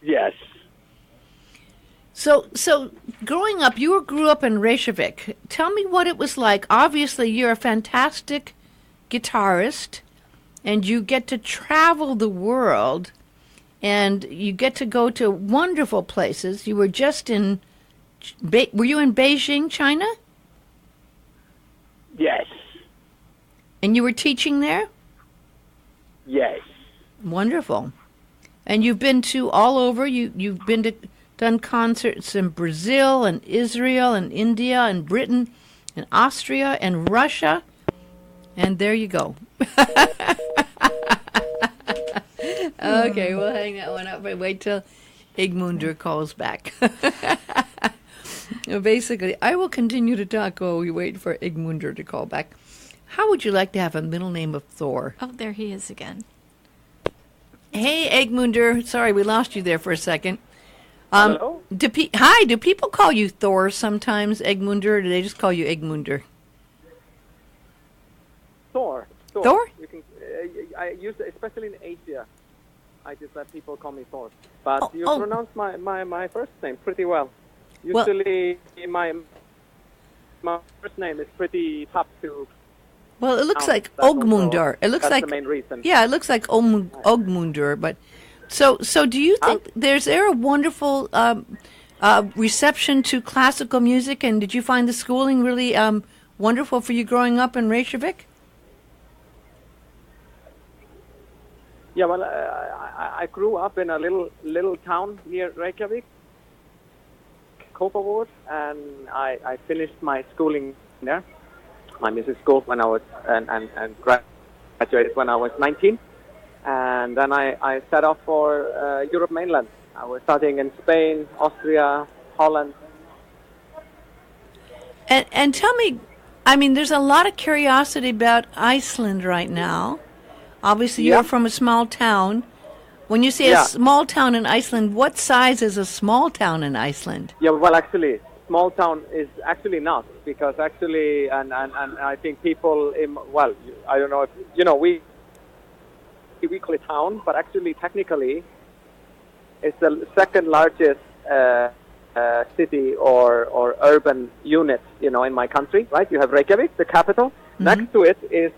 Yes. So growing up, you grew up in Reykjavik. Tell me what it was like. Obviously, you're a fantastic guitarist, and you get to travel the world, and you get to go to wonderful places. You were just in, were you in Beijing, China? Yes. And you were teaching there? Yes. Wonderful. And you've been to all over. You've been to done concerts in Brazil and Israel and India and Britain and Austria and Russia. And there you go. Okay, we'll hang that one up and wait till Ögmundur calls back. Basically, I will continue to talk while we wait for Ögmundur to call back. How would you like to have a middle name of Thor? Oh, there he is again. Hey, Ögmundur. Sorry, we lost you there for a second. Hello? Hi, do people call you Thor sometimes, Ögmundur, or do they just call you Ögmundur? Thor. Thor? You can, I use it, especially in Asia. I just let people call me Thor. But you pronounce my first name pretty well. Usually, my first name is pretty tough to. Well, it looks like Ogmundur. It looks that's like the main reason. Yeah, it looks like Ogmundur. But so do you think there's a wonderful reception to classical music? And did you find the schooling really wonderful for you growing up in Reykjavik? Yeah, well, I grew up in a little town near Reykjavik, Kópavogur, and I finished my schooling there, my music school, when I was and graduated when I was 19, and then I set off for Europe mainland. I was studying in Spain, Austria, Holland. And tell me, I mean, there's a lot of curiosity about Iceland right now. Obviously, you're from a small town. When you say a small town in Iceland, what size is a small town in Iceland? Yeah, well, actually, small town is actually not, because actually, and I think people, I don't know if, we call it town, but actually, technically, it's the second largest city or urban unit, in my country, right? You have Reykjavik, the capital. Mm-hmm. Next to it is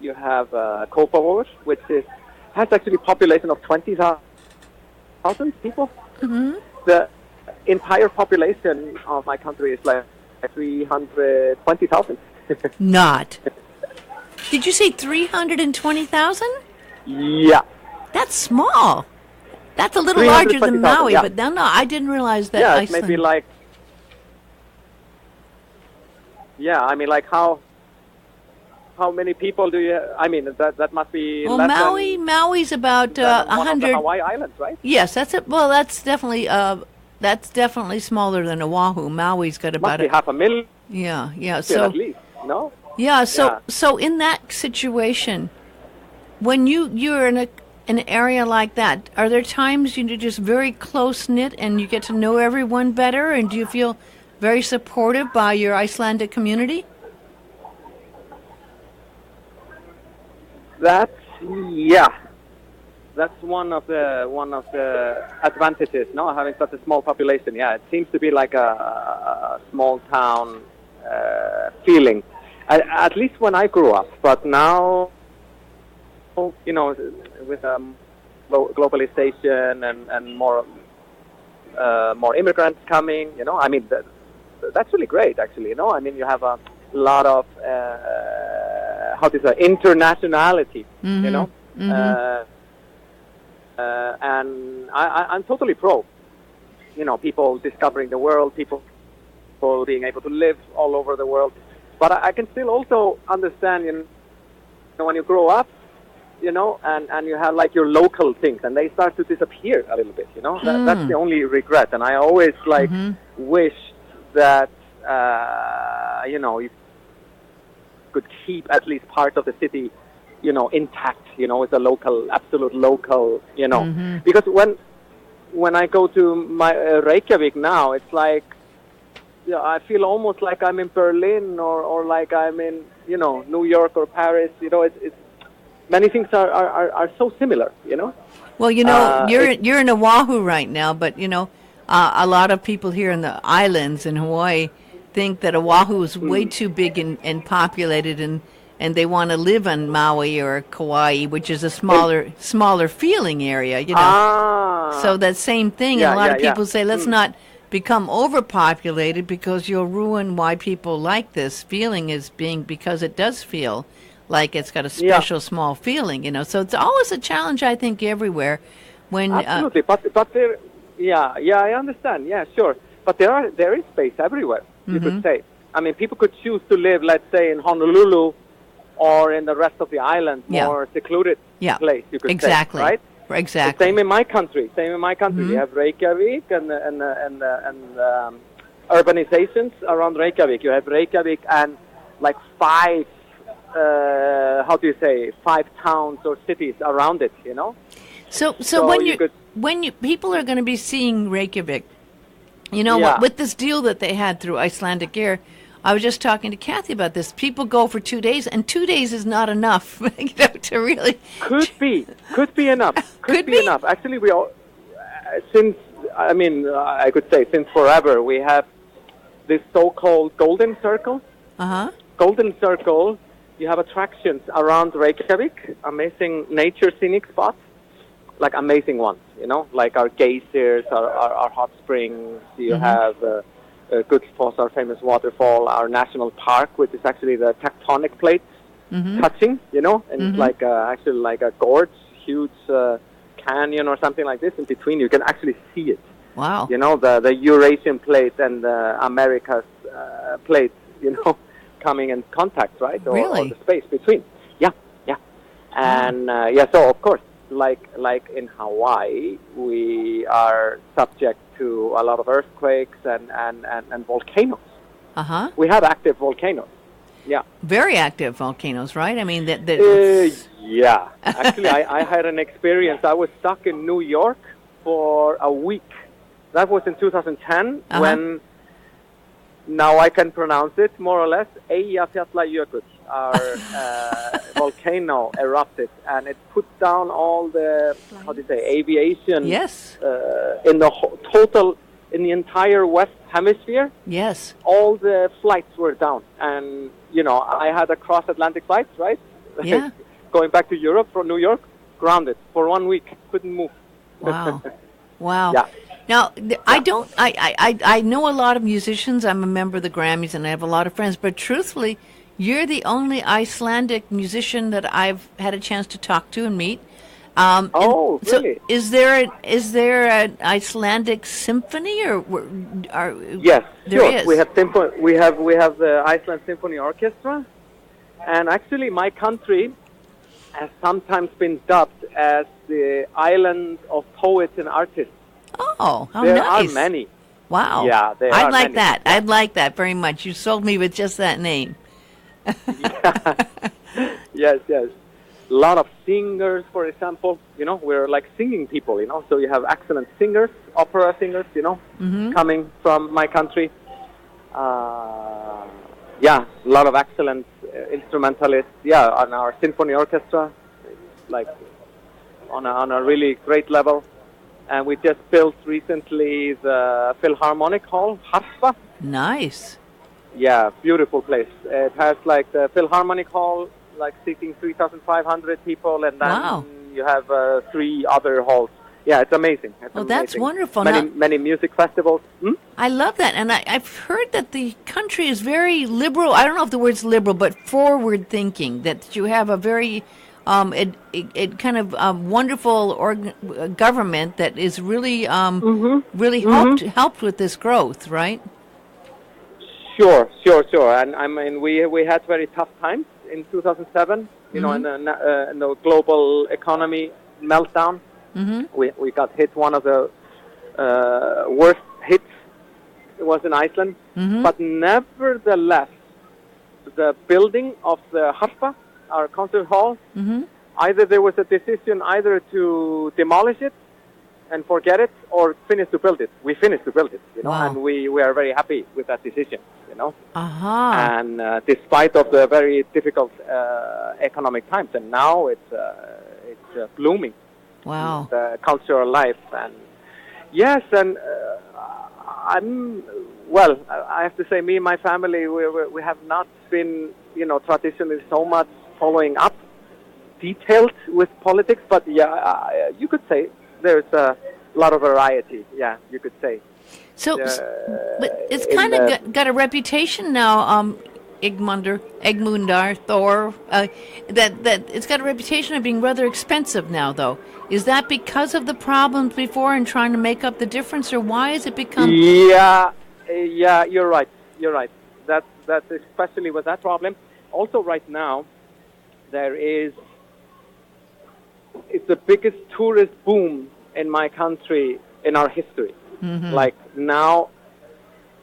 you have Kópavogur, which has actually a population of 20,000 people. Mm-hmm. The entire population of my country is like 320,000. Not. Did you say 320,000? Yeah. That's small. That's a little larger than Maui, yeah. But no, I didn't realize that. Yeah, Iceland. it's maybe like. Yeah, I mean, like how many people do you? I mean, that must be. Well, less Maui's about 100. Hawaii Islands, right? Yes, that's it. Well, that's definitely smaller than Oahu. Maui's got about must be 500,000. Yeah. So at least, no. Yeah. So in that situation, when you're in an area like that, are there times you're just very close knit and you get to know everyone better, and do you feel very supportive by your Icelandic community? That's one of the advantages, no, having such a small population. Yeah, it seems to be like a small town feeling, at least when I grew up. But now, with globalization and more immigrants coming, I mean, that's really great, actually. I mean, you have a lot of internationality, Mm-hmm. Mm-hmm. And I'm totally pro. People discovering the world, people being able to live all over the world. But I can still also understand, when you grow up, and you have like your local things, and they start to disappear a little bit. That's the only regret. And I always wish that you could keep at least part of the city, intact, with a absolute local, Mm-hmm. Because when I go to my Reykjavik now, it's like, I feel almost like I'm in Berlin or like I'm in, New York or Paris. It's many things are so similar, Well, you're in Oahu right now, but a lot of people here in the islands in Hawaii think that Oahu is way too big and populated, and they want to live on Maui or Kauai, which is a smaller feeling area. So that same thing. And a lot of people say, let's not become overpopulated because you'll ruin why people like this feeling because it does feel like it's got a special small feeling, So it's always a challenge, I think, everywhere. When absolutely, but there, I understand. Yeah, sure, but there is space everywhere. You could say. I mean, people could choose to live, let's say, in Honolulu or in the rest of the island, more secluded place. You could say, right? Exactly. Same in my country. You have Reykjavik and urbanizations around Reykjavik. You have Reykjavik and like 5 towns or cities around it. So when people are going to be seeing Reykjavik, with this deal that they had through Icelandic Air, I was just talking to Kathy about this. People go for 2 days, and 2 days is not enough to really. Could be enough. Could be enough. Actually, we all I could say since forever we have this so-called Golden Circle. Golden Circle. You have attractions around Reykjavik, amazing nature scenic spots, like amazing ones, like our geysers, our hot springs. You have Gullfoss, our famous waterfall, our national park, which is actually the tectonic plates touching, and it's like actually like a gorge, huge canyon or something like this. In between, you can actually see it. Wow. The Eurasian plate and the Americas plate, coming in contact, right? Or the space between. Yeah. And so of course, like in Hawaii, we are subject to a lot of earthquakes and volcanoes. We have active volcanoes. Yeah. Very active volcanoes, right? I mean, yeah. Actually, I had an experience. I was stuck in New York for a week. That was in 2010 when, now I can pronounce it more or less, Eyjafjallajökull, our volcano erupted, and it put down all the, aviation in the total, in the entire West Hemisphere. Yes. All the flights were down, and, I had a cross-Atlantic flight, right? Yeah. Going back to Europe from New York, grounded for 1 week, couldn't move. Wow. Wow. Yeah. Now, I know a lot of musicians. I'm a member of the Grammys, and I have a lot of friends. But truthfully, you're the only Icelandic musician that I've had a chance to talk to and meet. Really? So is there an Icelandic symphony, or yes, there sure. is? We have the Iceland Symphony Orchestra, and actually, my country has sometimes been dubbed as the island of poets and artists. Oh, how there nice. are many. Wow. Yeah, I'd like that. I'd like that very much. You sold me with just that name. Yes. A lot of singers, for example. We're like singing people, So you have excellent singers, opera singers, coming from my country. A lot of excellent instrumentalists. Yeah, on our symphony orchestra, like on a really great level. And we just built recently the Philharmonic Hall, Harpa. Nice. Yeah, beautiful place. It has like the Philharmonic Hall, like seating 3,500 people, and then you have 3 other halls. Yeah, it's amazing. That's wonderful. Many music festivals. I love that, and I've heard that the country is very liberal. I don't know if the word's liberal, but forward-thinking. That you have a very wonderful government that is really helped with this growth, right? Sure. And I mean, we had very tough times in 2007. In the global economy meltdown. We got hit. One of the worst hits was in Iceland. But nevertheless, the building of the Harpa, our concert hall, either there was a decision either to demolish it and forget it, or finish to build it. We finished to build it, and we are very happy with that decision, And despite of the very difficult economic times, and now it's blooming. Wow. the cultural life. And yes, and I have to say, me and my family, we have not been, traditionally so much following up detailed with politics, but yeah, you could say there's a lot of variety. Yeah, you could say. So, but it's kind of got a reputation now, Ögmundur Thor, that it's got a reputation of being rather expensive now, though. Is that because of the problems before and trying to make up the difference, or why has it become? Yeah, you're right. You're right. That's especially with that problem. Also, right now, it's the biggest tourist boom in my country in our history. Mm-hmm. Like now,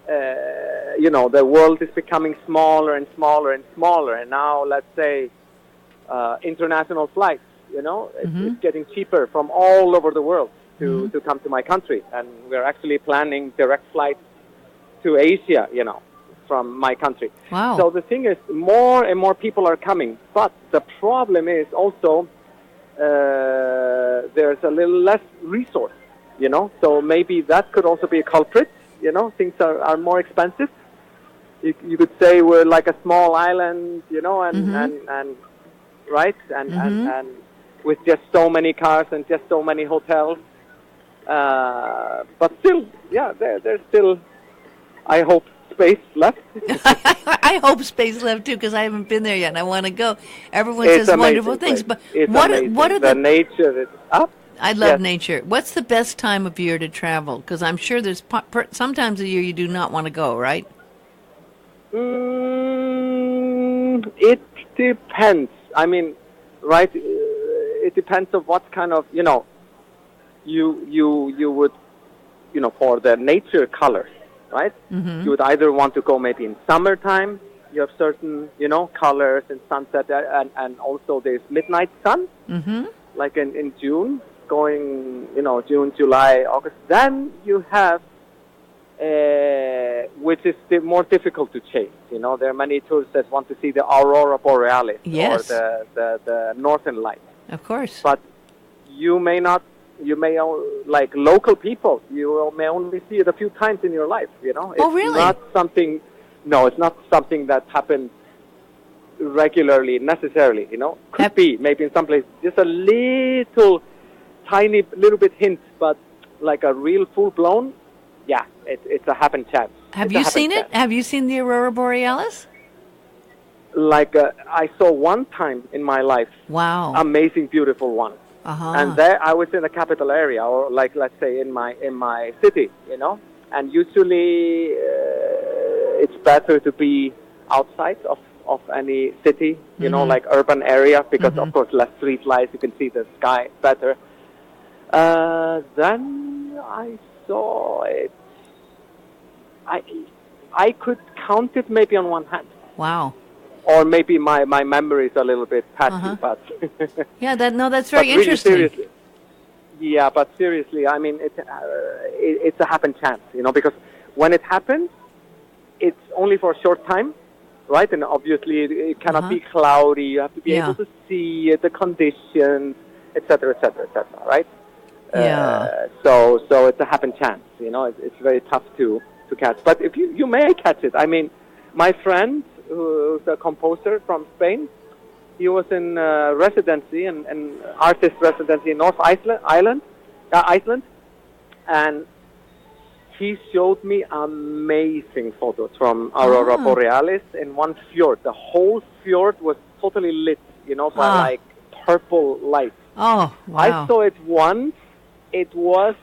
the world is becoming smaller and smaller and smaller. And now, let's say, international flights, it's getting cheaper from all over the world to come to my country. And we're actually planning direct flights to Asia, from my country. Wow. So the thing is, more and more people are coming. But the problem is also there's a little less resource. So maybe that could also be a culprit. Things are more expensive. You could say we're like a small island, and right, and with just so many cars and just so many hotels. But still, yeah, there's still, I hope, space left. I hope space left too, because I haven't been there yet and I want to go. Everyone says wonderful things, but what are the nature is up? I love nature. What's the best time of year to travel? Because I'm sure there's sometimes a year you do not want to go, right? It depends. I mean, right? It depends on what kind of, you would, for the nature colors, right? Mm-hmm. You would either want to go maybe in summertime. You have certain, colors and sunset, and also there's midnight sun, like in June. Going, June, July, August. Then you have, which is more difficult to chase. There are many tourists that want to see the Aurora Borealis or the Northern Lights. Of course. But you may not. You may, like local people, you may only see it a few times in your life. It's really? Not something. No, it's not something that happens regularly necessarily. Could be maybe in some places just a little bit hint, but like a real full-blown, it's a happen chance. Have you seen it? Have you seen the Aurora Borealis? Like I saw one time in my life. Wow. Amazing, beautiful one. Uh-huh. And there I was in the capital area, or like let's say in my city, And usually it's better to be outside of any city, like urban area, because of course less street lights, you can see the sky better. Then I saw it. I could count it maybe on one hand. Wow. Or maybe my memory is a little bit patchy, but yeah, that's very really interesting. Seriously, yeah, but seriously, I mean, it's a happen chance, because when it happens, it's only for a short time, right? And obviously, it cannot be cloudy. You have to be able to see the conditions, etc., right? Yeah. So it's a happen chance. It's very tough to catch. But if you may catch it. I mean, my friend, who's a composer from Spain, he was in residency, an artist residency in North Iceland, and he showed me amazing photos from Aurora Borealis in one fjord. The whole fjord was totally lit, by like purple light. Oh, wow. I saw it once. It was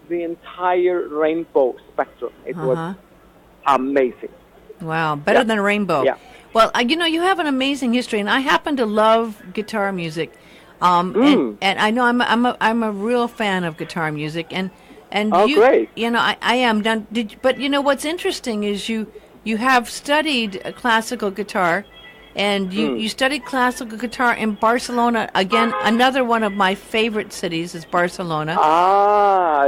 the entire rainbow spectrum. It was amazing. Wow, better than a rainbow. Yeah. Well, you have an amazing history, and I happen to love guitar music. And I know I'm a real fan of guitar music, and great. I am. But what's interesting is you have studied classical guitar. And you studied classical guitar in Barcelona. Again, another one of my favorite cities is Barcelona.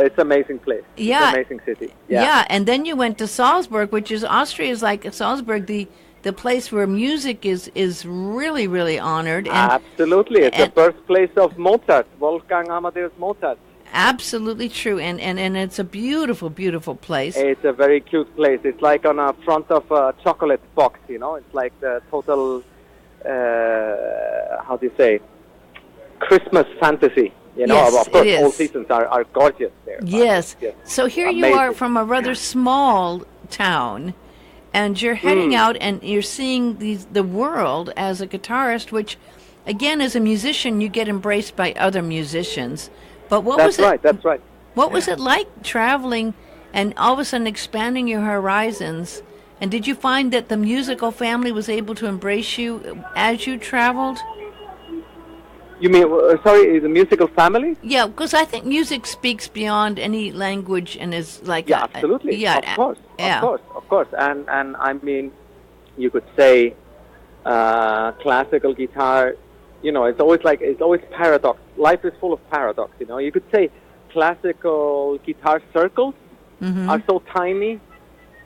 It's an amazing place. Yeah. It's an amazing city. Yeah, and then you went to Salzburg, which is Austria is like Salzburg, the the place where music is really, really honored. And, absolutely. It's the birthplace of Mozart, Wolfgang Amadeus Mozart. Absolutely true. And it's a beautiful, beautiful place. It's a very cute place. It's like on the front of a chocolate box, you know. It's like the total, how do you say, Christmas fantasy. You know, yes, of course, it is. all seasons are gorgeous there. Yes. Yes. So here Amazing. you are from a rather small town, and you're heading out and you're seeing the world as a guitarist, which, again, as a musician, you get embraced by other musicians. But what was it? That's right. What was it like traveling and all of a sudden expanding your horizons? And did you find that the musical family was able to embrace you as you traveled? You mean, sorry, the musical family? Yeah, because I think music speaks beyond any language and is like... Yeah, absolutely. Yeah, Of course. And I mean, you could say classical guitar, you know, it's always paradox. Life is full of paradox, you know. You could say classical guitar circles are so tiny,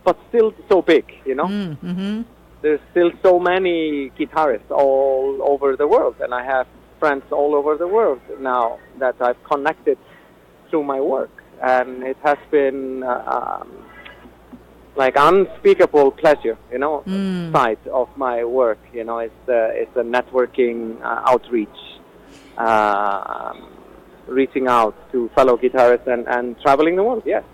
but still so big, you know. Mm-hmm. There's still so many guitarists all over the world, and I have friends all over the world now that I've connected through my work, and it has been like unspeakable pleasure, you know, side of my work. You know, it's a networking outreach, reaching out to fellow guitarists and traveling the world. Yes.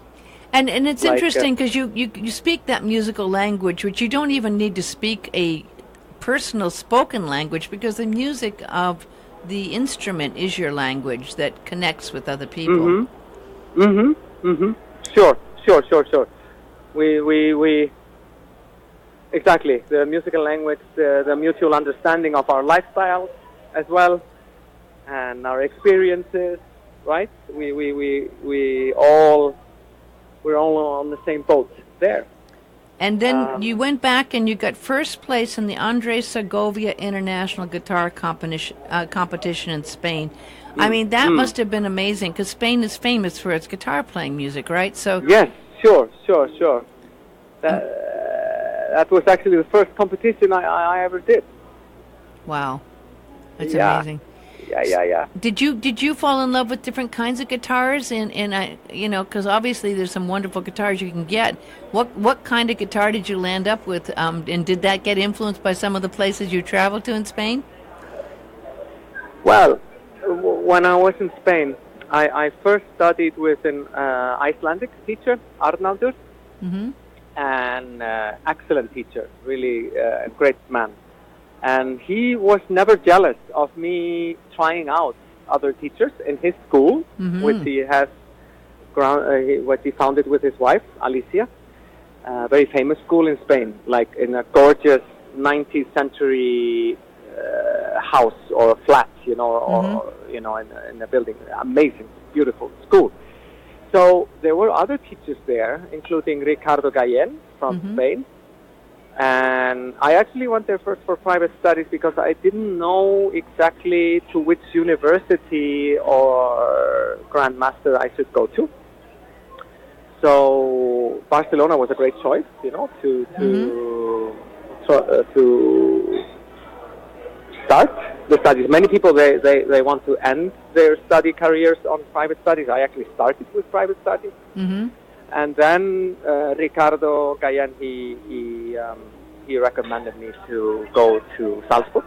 And it's interesting because you speak that musical language, which you don't even need to speak a personal spoken language, because the music of the instrument is your language that connects with other people. Sure. We exactly, the musical language, the mutual understanding of our lifestyle as well, and our experiences, right? We're all on the same boat there. And then you went back and you got first place in the Andrés Segovia International Guitar Competition in Spain. I mean, that must have been amazing, because Spain is famous for its guitar playing music, right? So yes, sure. That was actually the first competition I ever did. Wow, that's amazing. Yeah. Did you fall in love with different kinds of guitars? And you know, because obviously there's some wonderful guitars you can get. What kind of guitar did you land up with? And did that get influenced by some of the places you traveled to in Spain? Well, when I was in Spain, I first studied with an Icelandic teacher, Arnaldur, an excellent teacher, really a great man. And he was never jealous of me trying out other teachers in his school, which he has what he founded with his wife, Alicia. A very famous school in Spain, like in a gorgeous 19th century house or a flat, you know, or you know, in a building. Amazing, beautiful school. So there were other teachers there, including Ricardo Gallen from Spain. And I actually went there first for private studies because I didn't know exactly to which university or grandmaster I should go to. So Barcelona was a great choice, you know, to start the studies. Many people, they want to end their study careers on private studies. I actually started with private studies. And then Ricardo Gallen, he recommended me to go to Salzburg,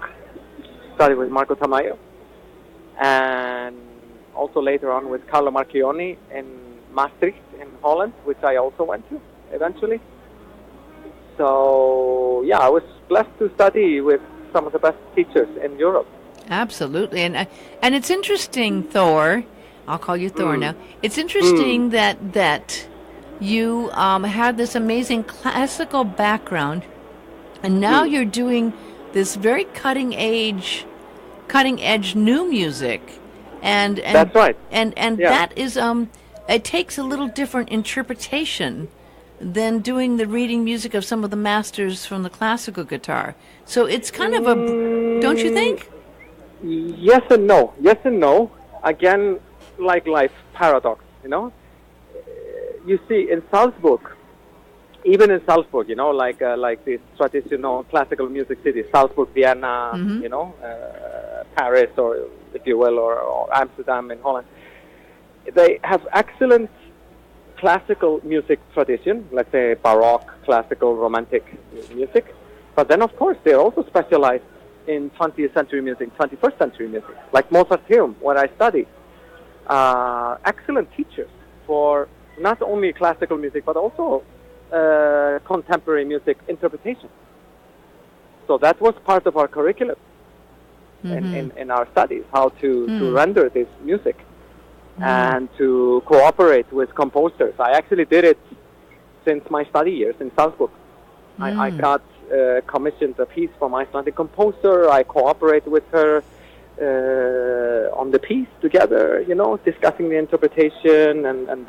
study with Marco Tamayo, and also later on with Carlo Marchioni in Maastricht in Holland, which I also went to eventually. So yeah, I was blessed to study with some of the best teachers in Europe. Absolutely, and it's interesting, Thor. I'll call you Thor now. It's interesting that you had this amazing classical background, and now you're doing this very cutting edge new music, and that's right. And that is it takes a little different interpretation than doing the reading music of some of the masters from the classical guitar. So it's kind of a, don't you think? Yes and no. Yes and no. Again, like life, paradox, you know? You see, in Salzburg, even in Salzburg, like this traditional classical music city, Salzburg, Vienna, Paris, or if you will, or Amsterdam in Holland, they have excellent classical music tradition, let's say Baroque, classical, romantic music. But then, of course, they're also specialized in 20th century music, 21st century music, like Mozarteum, where I studied. Excellent teachers for not only classical music, but also contemporary music interpretation. So that was part of our curriculum in our studies, how to render this music and to cooperate with composers. I actually did it since my study years in Salzburg. I got commissioned a piece from Icelandic composer. I cooperated with her on the piece together, discussing the interpretation and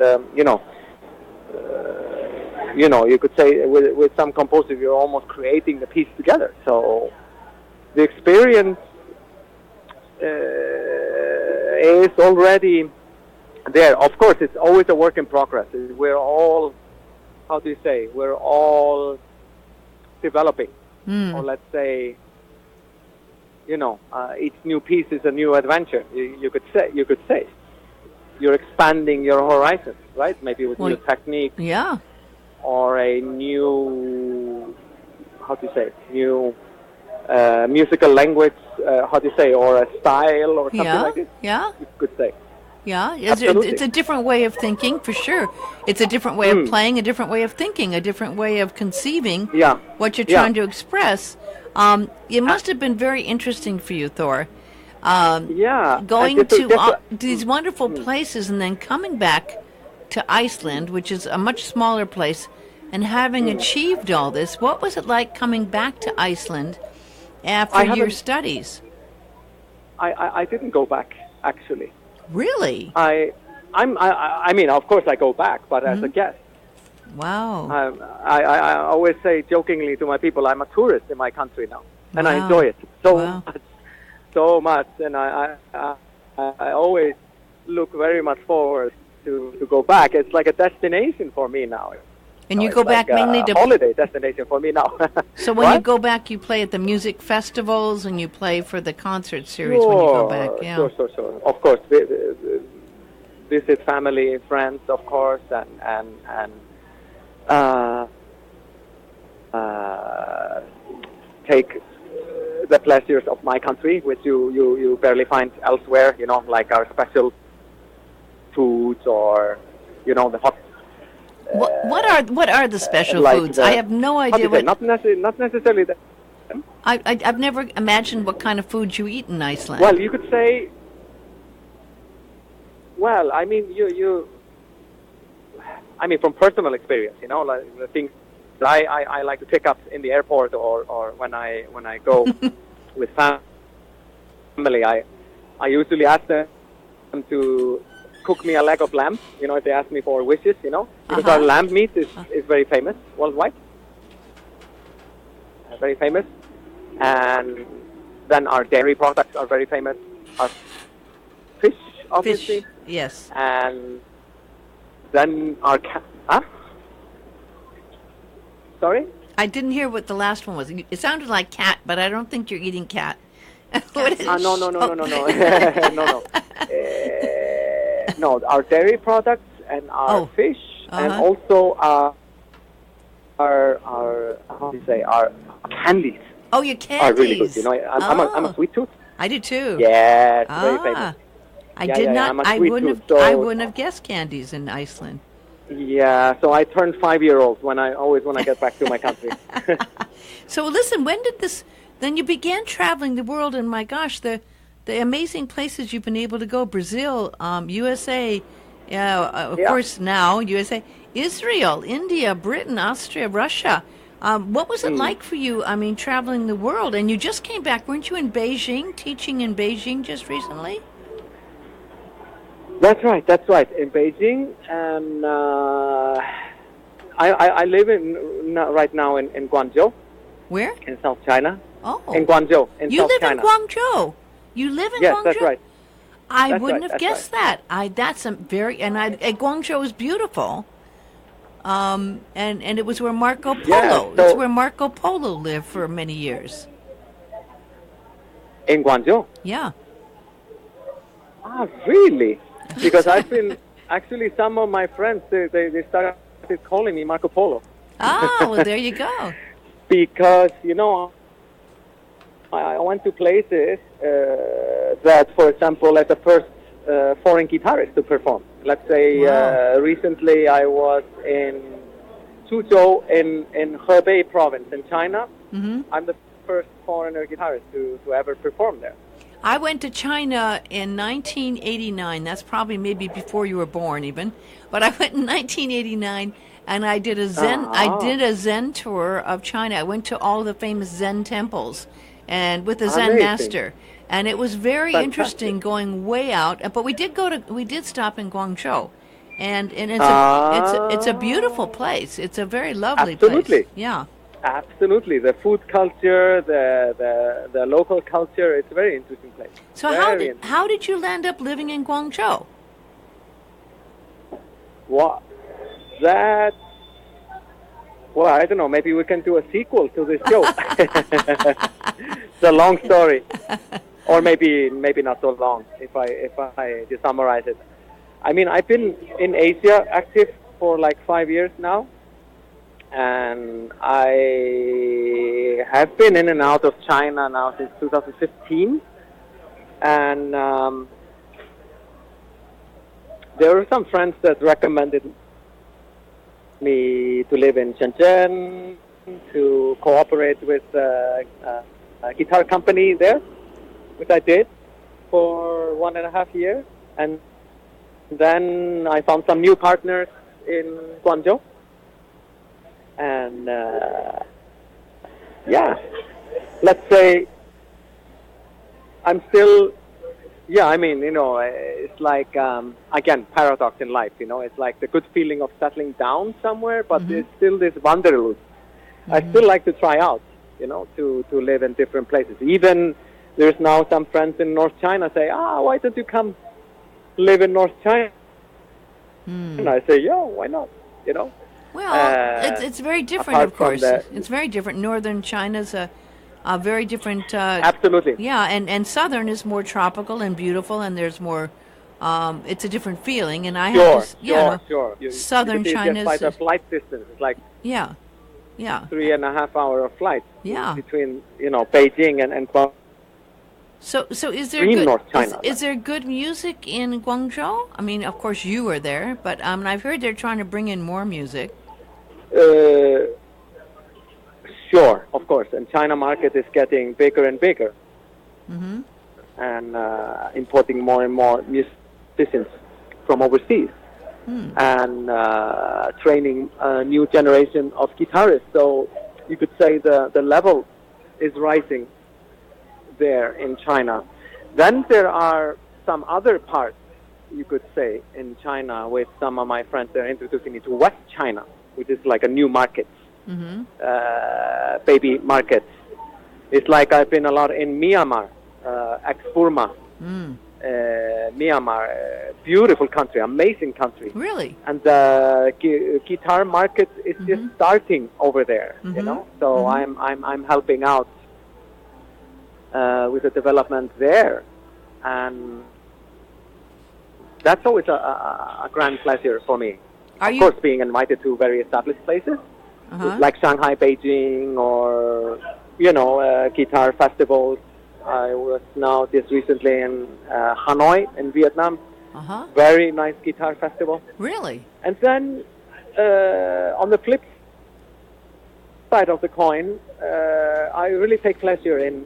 you could say with some composers you're almost creating the piece together. So the experience is already there. Of course, it's always a work in progress. We're all, we're all developing, or let's say, each new piece is a new adventure. You could say, you're expanding your horizons, right? Maybe with new technique, or a new, new musical language, or a style, or something like this. Yeah, you could say. Yeah, it's a different way of thinking, for sure. It's a different way of playing, a different way of thinking, a different way of conceiving what you're trying to express. It must have been very interesting for you, Thor. Going to these wonderful places and then coming back to Iceland, which is a much smaller place, and having achieved all this. What was it like coming back to Iceland after your studies? I didn't go back, actually. Really? I mean, of course I go back, but as a guest. Wow. I always say jokingly to my people, I'm a tourist in my country now, and I enjoy it so much, and I always look very much forward to go back. It's like a destination for me now. And you go back mainly to holiday destination for me now. So when you go back, you play at the music festivals and you play for the concert series when you go back. Yeah. Sure. Of course, visit family, friends, of course, and take the pleasures of my country, which you barely find elsewhere. Like our special foods, or the hot. What are the special foods? I have no idea. Not necessarily that. I've never imagined what kind of food you eat in Iceland. Well, you could say. Well, I mean, from personal experience, like the things that I like to pick up in the airport, or when I go with family, I usually ask them to cook me a leg of lamb, if they ask me for wishes, because our lamb meat is very famous worldwide. Very famous. And then our dairy products are very famous. Our fish, obviously. Fish, yes. And then our Sorry? I didn't hear what the last one was. It sounded like cat, but I don't think you're eating cat. What is no. No, our dairy products and our fish, and also our candies. Oh, your candies are really good. I'm a sweet tooth. I do too. Yeah, it's very famous. I wouldn't have guessed candies in Iceland. Yeah, so I turned 5-year-old when I get back to my country. So listen, when did this? Then you began traveling the world, and my gosh, the amazing places you've been able to go: Brazil, USA, of course now USA, Israel, India, Britain, Austria, Russia. What was it like for you? I mean, traveling the world, and you just came back, weren't you in Beijing, teaching in Beijing just recently? That's right. In Beijing, and I live right now in Guangzhou. Where? In South China. Oh. In Guangzhou, in South China. You live in Guangzhou? Yes, that's right. I wouldn't have guessed that. Guangzhou is beautiful. and it was where Marco Polo. Yeah, It's where Marco Polo lived for many years. In Guangzhou. Yeah. Ah, really? Because I've been actually some of my friends they started calling me Marco Polo. Oh, well, there you go. Because I went to places that, for example, as the first foreign guitarist to perform. Let's say recently I was in Suzhou in Hebei province in China. Mm-hmm. I'm the first foreigner guitarist to ever perform there. I went to China in 1989. That's probably maybe before you were born, even. But I went in 1989, and I did a Zen. I did a Zen tour of China. I went to all the famous Zen temples, and with the Zen master, and it was very interesting going way out. But we did stop in Guangzhou, and it's a beautiful place. It's a very lovely place. Yeah. Absolutely, the food culture, the local culture, it's a very interesting place. So how did you land up living in Guangzhou? Well, I don't know, maybe we can do a sequel to this show. It's a long story. Or maybe not so long, if I just summarize it. I mean, I've been in Asia active for like 5 years now. And I have been in and out of China now since 2015. And there were some friends that recommended me to live in Shenzhen, to cooperate with a guitar company there, which I did for 1.5 years. And then I found some new partners in Guangzhou. And let's say I'm still, it's like, again, paradox in life, it's like the good feeling of settling down somewhere, but there's still this wanderlust. I still like to try out, to live in different places. Even there's now some friends in North China say, why don't you come live in North China? And I say, why not, Well, it's very different, of course. It's very different. Northern China's a very different... Absolutely. Yeah, and southern is more tropical and beautiful, and there's more... it's a different feeling, and I have to... Sure. Southern China's... By the flight distance, it's like... Yeah. 3.5 hour of flight. Yeah. Between, Beijing and Guangzhou. So is there is there good music in Guangzhou? I mean, of course you were there, but I've heard they're trying to bring in more music. Sure, of course. And China market is getting bigger and bigger, and importing more and more musicians from overseas, and training a new generation of guitarists. So you could say the level is rising there in China. Then there are some other parts, you could say, in China with some of my friends. They're introducing me to West China, which is like a new market, baby market. It's like I've been a lot in Myanmar, ex-Burma, Myanmar, beautiful country, amazing country. Really? And the guitar market is just starting over there, So I'm helping out with the development there, and that's always a grand pleasure for me. Of course, being invited to very established places like Shanghai, Beijing, or guitar festivals. I was now just recently in Hanoi in Vietnam. Very nice guitar festival. Really? And then on the flip side of the coin, I really take pleasure in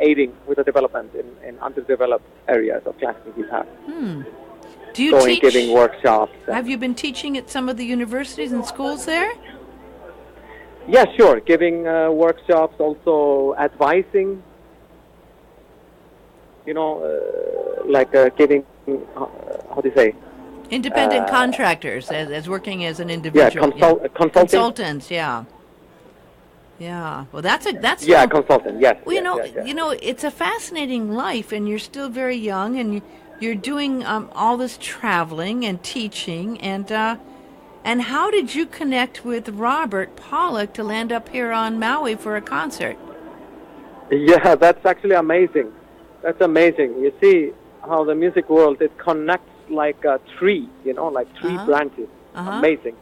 aiding with the development in underdeveloped areas of classical guitar. Do you teach? Giving workshops. Have you been teaching at some of the universities and schools there? Yeah, sure. Giving workshops, also advising. Giving, how do you say? Independent contractors, as working as an individual. Consultants, yeah. Well, that's consultant. Yes. Well, it's a fascinating life, and you're still very young, and you're doing all this traveling and teaching, and And how did you connect with Robert Pollock to land up here on Maui for a concert? Yeah, that's actually amazing. That's amazing. You see how the music world, it connects like a tree, like tree branches. Amazing.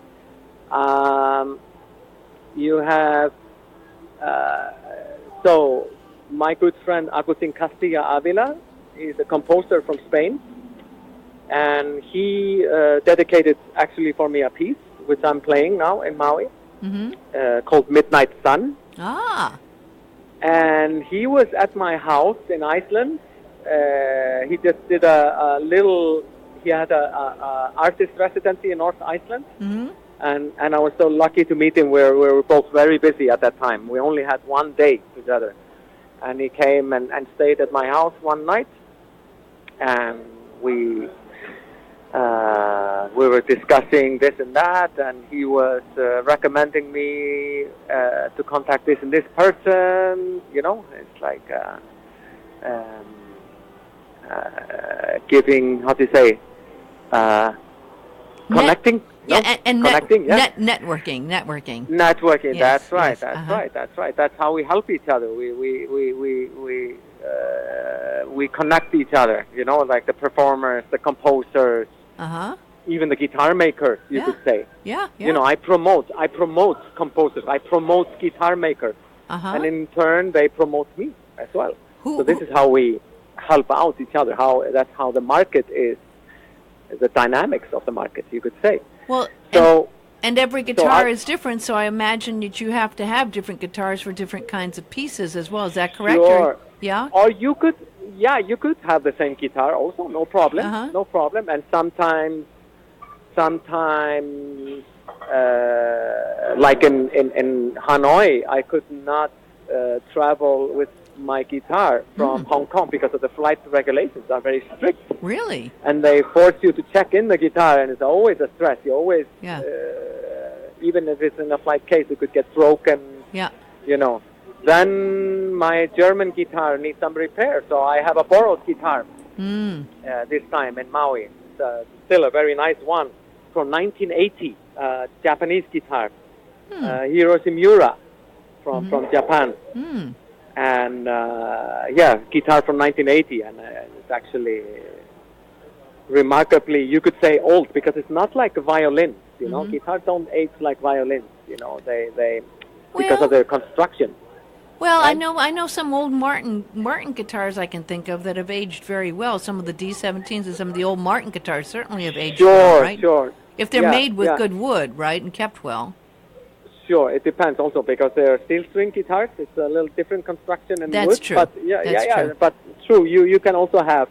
You have, so my good friend Agustin Castilla Avila, he's a composer from Spain, and he dedicated actually for me a piece, which I'm playing now in Maui, called Midnight Sun. And he was at my house in Iceland. He just did he had a artist residency in North Iceland. And I was so lucky to meet him. We were both very busy at that time. We only had one day together. And he came and stayed at my house one night. And we were discussing this and that, and he was recommending me to contact this and this person. It's like giving, how do you say, connecting. Connecting. Networking. Yes, That's right. Yes, That's right. That's how we help each other. We connect each other. Like the performers, the composers, even the guitar makers. You could say. Yeah. I promote composers. I promote guitar makers, and in turn they promote me as well. So this is how we help out each other. That's how the market is. The dynamics of the market, you could say. Well, and every guitar is different, so I imagine that you have to have different guitars for different kinds of pieces as well. Is that correct? Sure. Yeah? Or you could have the same guitar also, no problem. No problem. And sometimes like in Hanoi, I could not travel with my guitar from Hong Kong because of the flight regulations are very strict. Really? And they force you to check in the guitar, and it's always a stress. You always, even if it's in a flight case, it could get broken. Yeah. Then my German guitar needs some repair, so I have a borrowed guitar this time in Maui. It's still a very nice one from 1980, Japanese guitar. Hiroshi Miura from Japan. And guitar from 1980, and it's actually remarkably, you could say, old, because it's not like violins. Guitars don't age like violins. They because of their construction. Well, right? I know some old Martin guitars I can think of that have aged very well. Some of the D17s and some of the old Martin guitars certainly have aged well, right? Sure. If they're made with good wood, right, and kept well. Sure, it depends also because they're steel string guitars. It's a little different construction and wood. That's true. But True. But true, you can also have,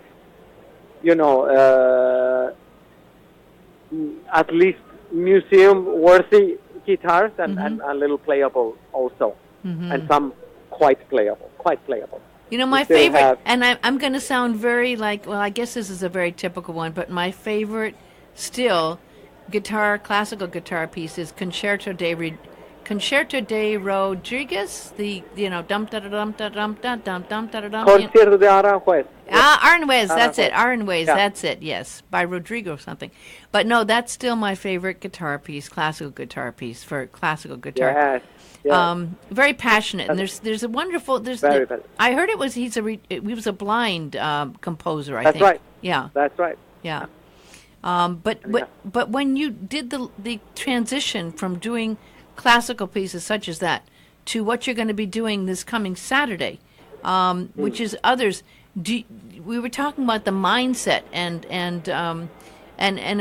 at least museum-worthy guitars and a little playable also, and some quite playable. My favorite, and I'm going to sound very I guess this is a very typical one, but my favorite still classical guitar piece is Concerto de Rodriguez, the dum da da dum da dum da dum dum da da dum. Concierto de Aranjuez. Aranjuez, that's it. Aranjuez, that's it. Yes, by Rodrigo something. But no, that's still my favorite guitar piece, classical guitar piece for classical guitar. Yes. Very passionate, and there's a wonderful. I heard he was a blind composer. I think. That's right. Yeah. That's right. Yeah. But when you did the transition from doing classical pieces such as that to what you're going to be doing this coming Saturday, which is others. We were talking about the mindset and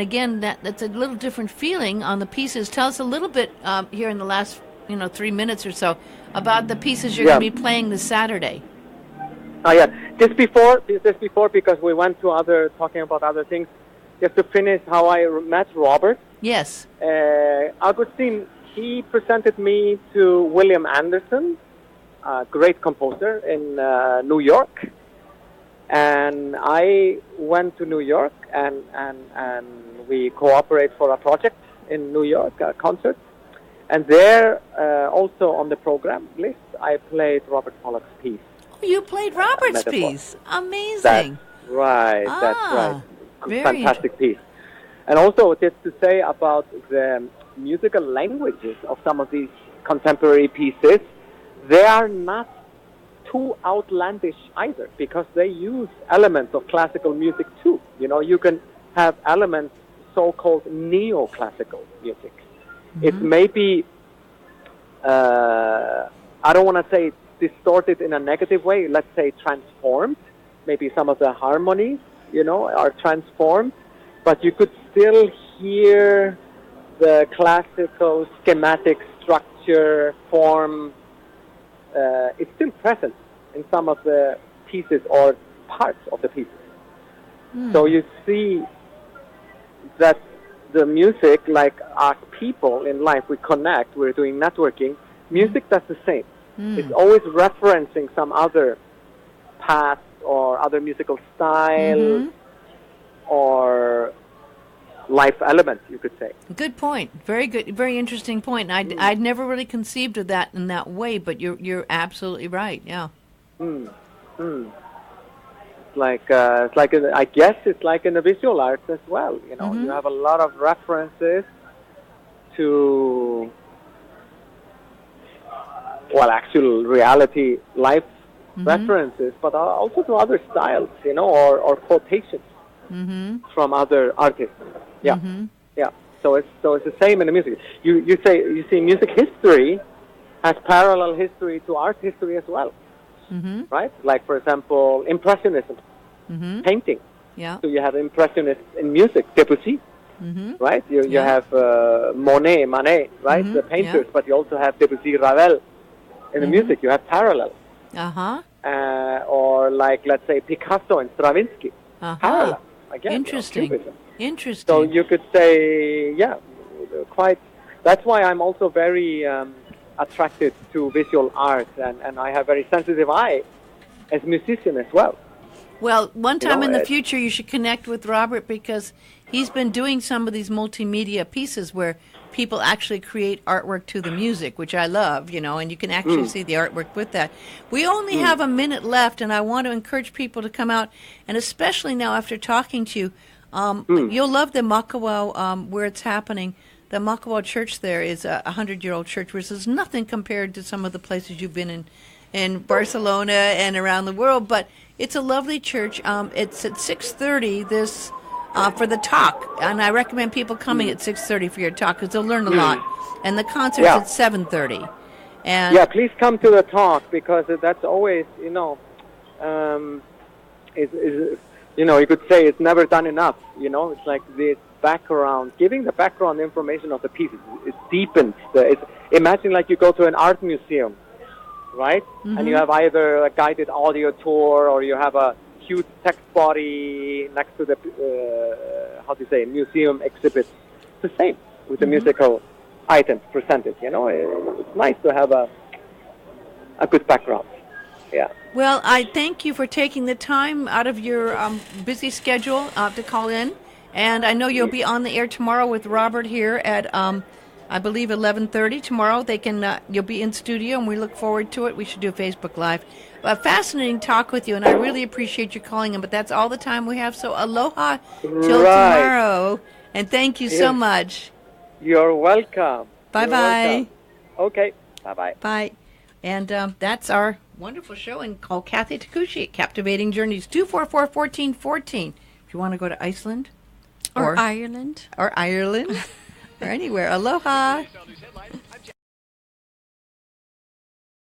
again that's a little different feeling on the pieces. Tell us a little bit here in the last 3 minutes or so about the pieces you're going to be playing this Saturday. Just before because we went to talking about other things. Just to finish how I met Robert. Yes. Agustin, he presented me to William Anderson, a great composer in New York. And I went to New York and we cooperate for a project in New York, a concert. And there, also on the program list, I played Robert Pollock's piece. Oh, you played Robert's piece. Amazing. That's right. Fantastic piece. And also, just to say about the musical languages of some of these contemporary pieces, they are not too outlandish either, because they use elements of classical music too. You know, you can have elements so-called neoclassical music. It may be, I don't want to say distorted in a negative way, let's say transformed. Maybe some of the harmonies, you know, are transformed, but you could still hear the classical schematic structure, form. It's still present in some of the pieces or parts of the pieces. So you see that the music, like us people in life, we connect, we're doing networking, music does the same. It's always referencing some other path or other musical style or life element, you could say. Good point. Very good. Very interesting point. I'd never really conceived of that in that way, but you're absolutely right. Yeah. It's like I guess it's like in the visual arts as well. You know, you have a lot of references to, well, actual reality, life references, but also to other styles, you know, or quotations from other artists. Yeah, yeah. So it's the same in the music. You see, music history has parallel history to art history as well, right? Like, for example, Impressionism, painting. Yeah. So you have Impressionists in music, Debussy, right? You have Monet, Manet, right? The painters, but you also have Debussy, Ravel in the music. You have parallel. Or like, let's say, Picasso and Stravinsky, parallel. Again, interesting. Cubism. Interesting. So you could say, yeah, quite. That's why I'm also very attracted to visual art, and I have very sensitive eye as a musician as well. Well, one time in the future, you should connect with Robert, because he's been doing some of these multimedia pieces where people actually create artwork to the music, which I love, you know, and you can actually see the artwork with that. We only have a minute left, and I want to encourage people to come out, and especially now after talking to you, you'll love the Makawa, where it's happening. The Makawa church there is a 100-year-old church, which is nothing compared to some of the places you've been in Barcelona and around the world, but it's a lovely church. It's at 6:30 this for the talk, and I recommend people coming at 6:30 for your talk, because they'll learn a lot. And the concert's at 7:30. And yeah, please come to the talk, because that's always, you know, you know, you could say it's never done enough. You know, it's like this background, giving the background information of the pieces. It deepens. Imagine like you go to an art museum, right? And you have either a guided audio tour, or you have a huge text body next to the, museum exhibit. It's the same with the musical items presented, you know. It's nice to have a good background. Yeah. Well, I thank you for taking the time out of your busy schedule to call in. And I know you'll be on the air tomorrow with Robert here at, I believe, 11:30 tomorrow. You'll be in studio, and we look forward to it. We should do a Facebook Live. A fascinating talk with you, and I really appreciate you calling in. But that's all the time we have. So aloha till tomorrow, and thank you so much. You're welcome. Bye-bye. Okay. Bye-bye. Bye. And that's our wonderful show, and call Kathy Takushi, Captivating Journeys, 244-1414. If you want to go to Iceland. Or Ireland. Or Ireland. Or anywhere. Aloha.